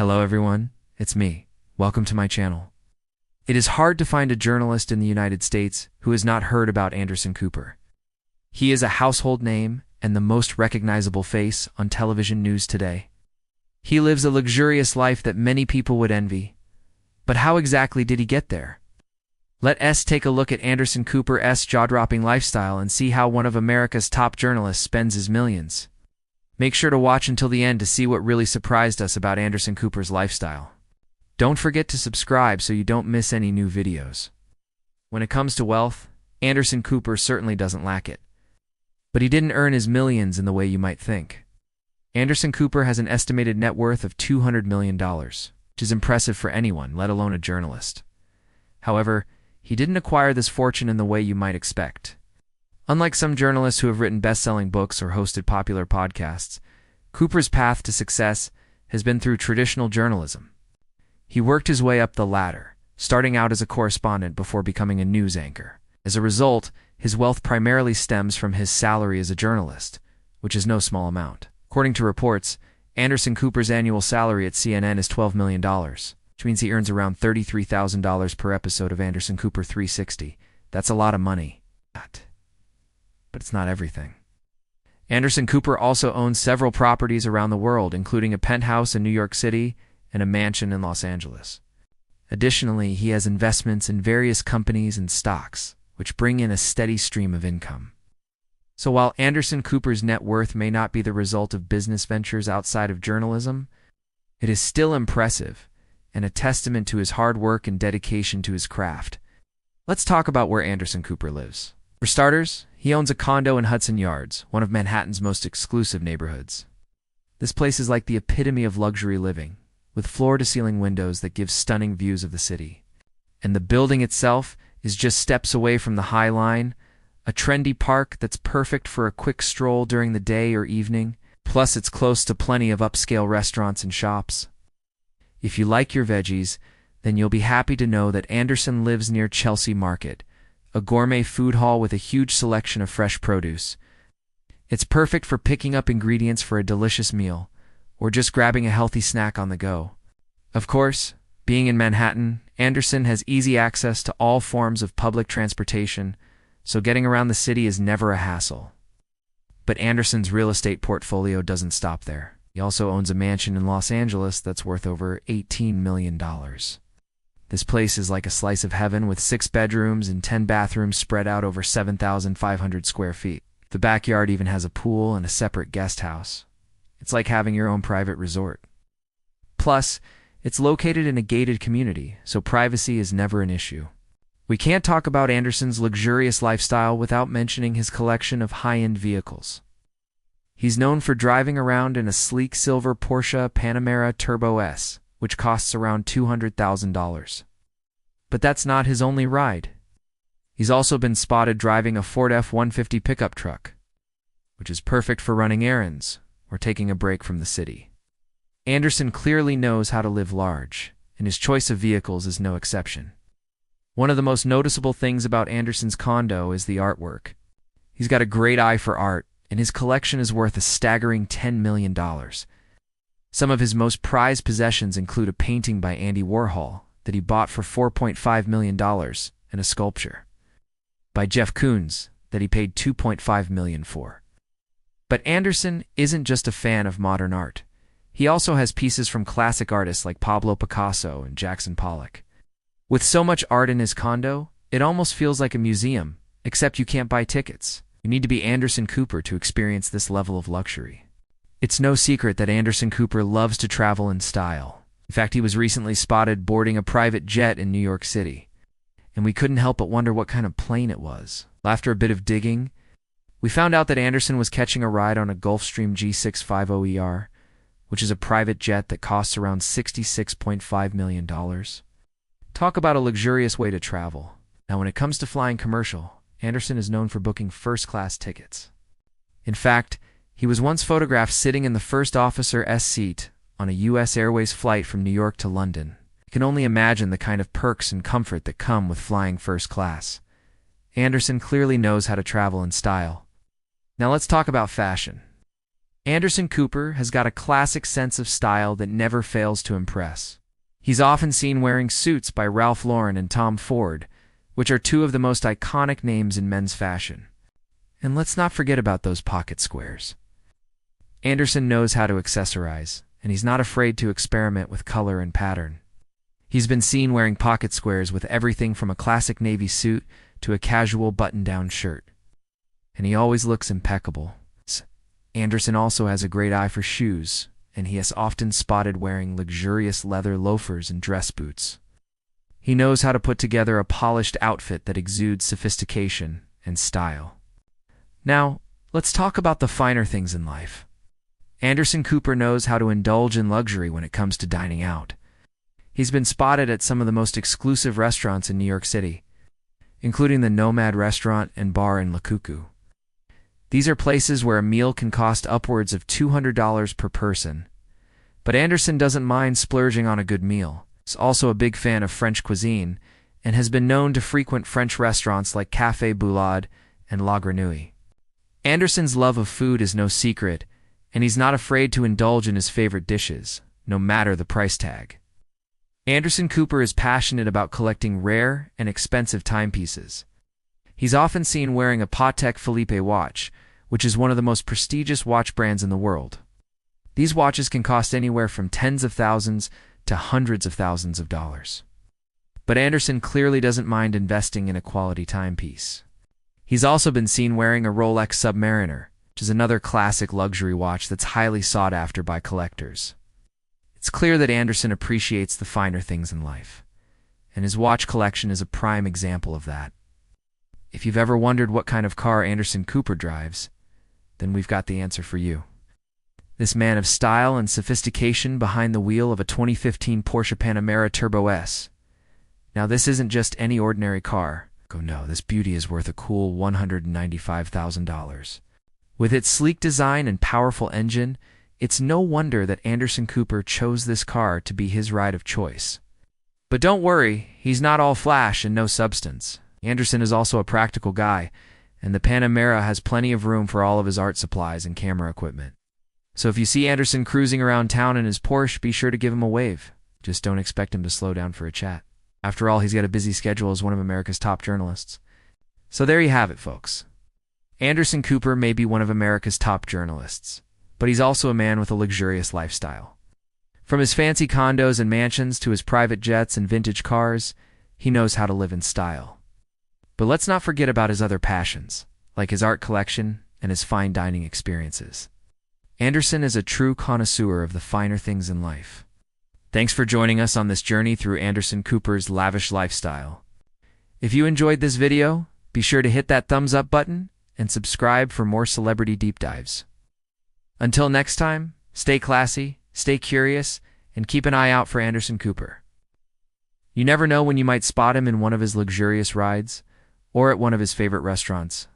Hello everyone, it's me. Welcome to my channel. It is hard to find a journalist in the United States who has not heard about Anderson Cooper. He is a household name and the most recognizable face on television news today. He lives a luxurious life that many people would envy. But how exactly did he get there? Let us take a look at Anderson Cooper's jaw-dropping lifestyle and see how one of America's top journalists spends his millions. Make sure to watch until the end to see what really surprised us about Anderson Cooper's lifestyle. Don't forget to subscribe so you don't miss any new videos. When it comes to wealth, Anderson Cooper certainly doesn't lack it. But he didn't earn his millions in the way you might think. Anderson Cooper has an estimated net worth of $200 million, which is impressive for anyone, let alone a journalist. However, he didn't acquire this fortune in the way you might expect. Unlike some journalists who have written best-selling books or hosted popular podcasts, Cooper's path to success has been through traditional journalism. He worked his way up the ladder, starting out as a correspondent before becoming a news anchor. As a result, his wealth primarily stems from his salary as a journalist, which is no small amount. According to reports, Anderson Cooper's annual salary at CNN is $12 million, which means he earns around $33,000 per episode of Anderson Cooper 360. That's a lot of money. But it's not everything. Anderson Cooper also owns several properties around the world, including a penthouse in New York City and a mansion in Los Angeles. Additionally, he has investments in various companies and stocks, which bring in a steady stream of income. So while Anderson Cooper's net worth may not be the result of business ventures outside of journalism, it is still impressive and a testament to his hard work and dedication to his craft. Let's talk about where Anderson Cooper lives. For starters, he owns a condo in Hudson Yards, one of Manhattan's most exclusive neighborhoods. This place is like the epitome of luxury living, with floor-to-ceiling windows that give stunning views of the city. And the building itself is just steps away from the High Line, a trendy park that's perfect for a quick stroll during the day or evening, plus it's close to plenty of upscale restaurants and shops. If you like your veggies, then you'll be happy to know that Anderson lives near Chelsea Market, a gourmet food hall with a huge selection of fresh produce. It's perfect for picking up ingredients for a delicious meal, or just grabbing a healthy snack on the go. Of course, being in Manhattan, Anderson has easy access to all forms of public transportation, so getting around the city is never a hassle. But Anderson's real estate portfolio doesn't stop there. He also owns a mansion in Los Angeles that's worth over $18 million. This place is like a slice of heaven with 6 bedrooms and 10 bathrooms spread out over 7,500 square feet. The backyard even has a pool and a separate guest house. It's like having your own private resort. Plus, it's located in a gated community, so privacy is never an issue. We can't talk about Anderson's luxurious lifestyle without mentioning his collection of high-end vehicles. He's known for driving around in a sleek silver Porsche Panamera Turbo S, which costs around $200,000. But that's not his only ride. He's also been spotted driving a Ford F-150 pickup truck, which is perfect for running errands or taking a break from the city. Anderson clearly knows how to live large, and his choice of vehicles is no exception. One of the most noticeable things about Anderson's condo is the artwork. He's got a great eye for art, and his collection is worth a staggering $10 million. Some of his most prized possessions include a painting by Andy Warhol that he bought for $4.5 million and a sculpture by Jeff Koons that he paid $2.5 million for. But Anderson isn't just a fan of modern art. He also has pieces from classic artists like Pablo Picasso and Jackson Pollock. With so much art in his condo, it almost feels like a museum, except you can't buy tickets. You need to be Anderson Cooper to experience this level of luxury. It's no secret that Anderson Cooper loves to travel in style. In fact, he was recently spotted boarding a private jet in New York City, and we couldn't help but wonder what kind of plane it was. After a bit of digging, we found out that Anderson was catching a ride on a Gulfstream G650ER, which is a private jet that costs around $66.5 million. Talk about a luxurious way to travel. Now, when it comes to flying commercial, Anderson is known for booking first-class tickets. In fact, he was once photographed sitting in the first officer's seat on a U.S. Airways flight from New York to London. You can only imagine the kind of perks and comfort that come with flying first class. Anderson clearly knows how to travel in style. Now let's talk about fashion. Anderson Cooper has got a classic sense of style that never fails to impress. He's often seen wearing suits by Ralph Lauren and Tom Ford, which are two of the most iconic names in men's fashion. And let's not forget about those pocket squares. Anderson knows how to accessorize, and he's not afraid to experiment with color and pattern. He's been seen wearing pocket squares with everything from a classic navy suit to a casual button-down shirt. And he always looks impeccable. Anderson also has a great eye for shoes, and he is often spotted wearing luxurious leather loafers and dress boots. He knows how to put together a polished outfit that exudes sophistication and style. Now, let's talk about the finer things in life. Anderson Cooper knows how to indulge in luxury when it comes to dining out. He's been spotted at some of the most exclusive restaurants in New York City, including the Nomad restaurant and bar in La Cuckoo. These are places where a meal can cost upwards of $200 per person. But Anderson doesn't mind splurging on a good meal. He's also a big fan of French cuisine and has been known to frequent French restaurants like Café Boulade and La Grenouille. Anderson's love of food is no secret, and he's not afraid to indulge in his favorite dishes, no matter the price tag. Anderson Cooper is passionate about collecting rare and expensive timepieces. He's often seen wearing a Patek Philippe watch, which is one of the most prestigious watch brands in the world. These watches can cost anywhere from tens of thousands to hundreds of thousands of dollars. But Anderson clearly doesn't mind investing in a quality timepiece. He's also been seen wearing a Rolex Submariner, which is another classic luxury watch that's highly sought after by collectors. It's clear that Anderson appreciates the finer things in life, and his watch collection is a prime example of that. If you've ever wondered what kind of car Anderson Cooper drives, then we've got the answer for you. This man of style and sophistication behind the wheel of a 2015 Porsche Panamera Turbo S. Now, this isn't just any ordinary car. Oh no, this beauty is worth a cool $195,000. With its sleek design and powerful engine, it's no wonder that Anderson Cooper chose this car to be his ride of choice. But don't worry, he's not all flash and no substance. Anderson is also a practical guy, and the Panamera has plenty of room for all of his art supplies and camera equipment. So if you see Anderson cruising around town in his Porsche, be sure to give him a wave. Just don't expect him to slow down for a chat. After all, he's got a busy schedule as one of America's top journalists. So there you have it, folks. Anderson Cooper may be one of America's top journalists, but he's also a man with a luxurious lifestyle. From his fancy condos and mansions to his private jets and vintage cars, he knows how to live in style. But let's not forget about his other passions, like his art collection and his fine dining experiences. Anderson is a true connoisseur of the finer things in life. Thanks for joining us on this journey through Anderson Cooper's lavish lifestyle. If you enjoyed this video, be sure to hit that thumbs up button and subscribe for more celebrity deep dives. Until next time, stay classy, stay curious, and keep an eye out for Anderson Cooper. You never know when you might spot him in one of his luxurious rides or at one of his favorite restaurants.